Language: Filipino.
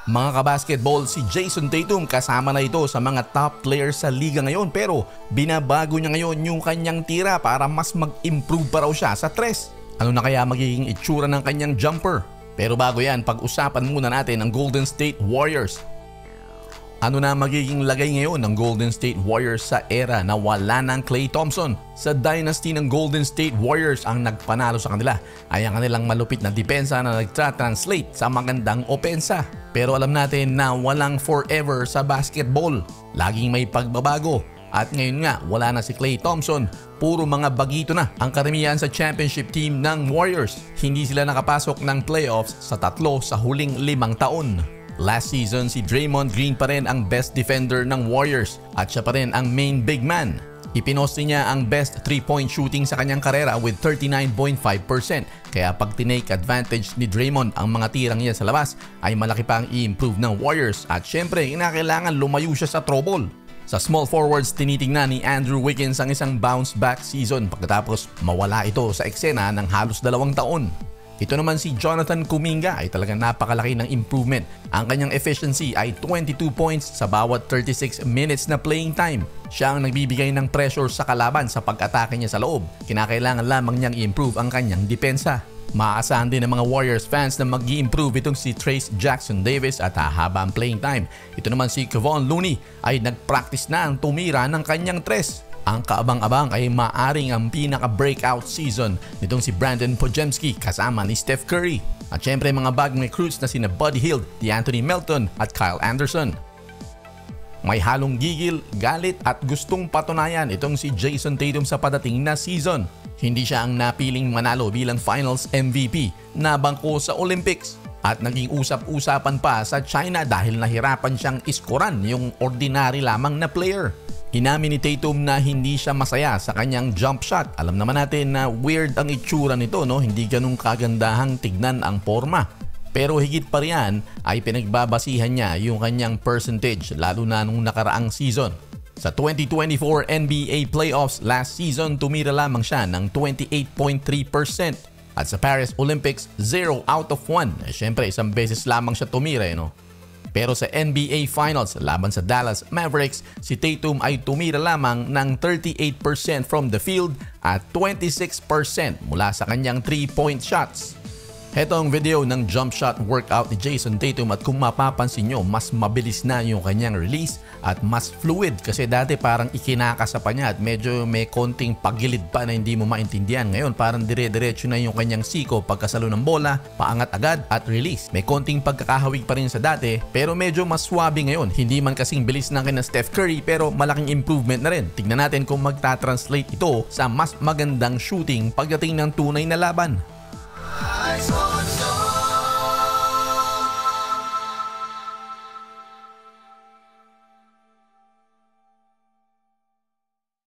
Mga kabasketball, si Jason Tatum kasama na ito sa mga top players sa liga ngayon, pero binabago niya ngayon yung kanyang tira para mas mag-improve pa raw siya sa tres. Ano na kaya magiging itsura ng kanyang jumper? Pero bago yan, pag-usapan muna natin ang Golden State Warriors. Ano na magiging lagay ngayon ng Golden State Warriors sa era na wala ng Klay Thompson? Sa dynasty ng Golden State Warriors, ang nagpanalo sa kanila ay ang kanilang malupit na depensa na nagtra-translate sa magandang opensa. Pero alam natin na walang forever sa basketball. Laging may pagbabago. At ngayon nga, wala na si Klay Thompson. Puro mga bagito na ang karamihan sa championship team ng Warriors. Hindi sila nakapasok ng playoffs sa 3 sa huling 5 taon. Last season, si Draymond Green pa rin ang best defender ng Warriors at siya pa rin ang main big man. Ipinosti niya ang best 3-point shooting sa kanyang karera with 39.5%. Kaya pag tinake advantage ni Draymond ang mga tirang niya sa labas ay malaki pang i-improve ng Warriors at syempre kinakailangan lumayo siya sa trouble. Sa small forwards, tinitingnan ni Andrew Wiggins ang isang bounce back season pagkatapos mawala ito sa eksena ng halos 2 taon. Ito naman si Jonathan Kuminga ay talagang napakalaki ng improvement. Ang kanyang efficiency ay 22 points sa bawat 36 minutes na playing time. Siya ang nagbibigay ng pressure sa kalaban sa pag-atake niya sa loob. Kinakailangan lamang niyang i-improve ang kanyang depensa. Maaasahan din ng mga Warriors fans na mag-i-improve itong si Trayce Jackson-Davis at hahaba ang playing time. Ito naman si Kevon Looney ay nag-practice na ang tumira ng kanyang tres. Ang kaabang-abang ay maaring ang pinaka-breakout season nitong si Brandon Podziemski kasama ni Steph Curry. At syempre mga bagong recruits na sina Buddy Hield, DeAnthony Melton at Kyle Anderson. May halong gigil, galit at gustong patunayan itong si Jason Tatum sa padating na season. Hindi siya ang napiling manalo bilang Finals MVP na bangko sa Olympics. At naging usap-usapan pa sa China dahil nahirapan siyang iskoran yung ordinary lamang na player. Inamin ni Tatum na hindi siya masaya sa kanyang jump shot. Alam naman natin na weird ang itsura nito, no? Hindi ganun kagandahang tignan ang forma. Pero higit pa riyan ay pinagbabasihan niya yung kanyang percentage lalo na nung nakaraang season. Sa 2024 NBA playoffs last season, tumira lamang siya ng 28.3%. At sa Paris Olympics, 0 out of 1. Siyempre, isang beses lamang siya tumira, no? Pero sa NBA Finals laban sa Dallas Mavericks, si Tatum ay tumira lamang ng 38% from the field at 26% mula sa kanyang 3-point shots. Heto ang video ng jump shot workout ni Jason Tatum at kung mapapansin nyo, mas mabilis na yung kanyang release at mas fluid kasi dati parang ikinakasa pa niya at medyo may konting pagilid pa na hindi mo maintindihan. Ngayon parang dire-diretso na yung kanyang siko pagkasalo ng bola, paangat agad at release. May konting pagkakahawig pa rin sa dati pero medyo mas swabe ngayon. Hindi man kasing bilis ng kina Steph Curry pero malaking improvement na rin. Tignan natin kung magta-translate ito sa mas magandang shooting pagdating ng tunay na laban.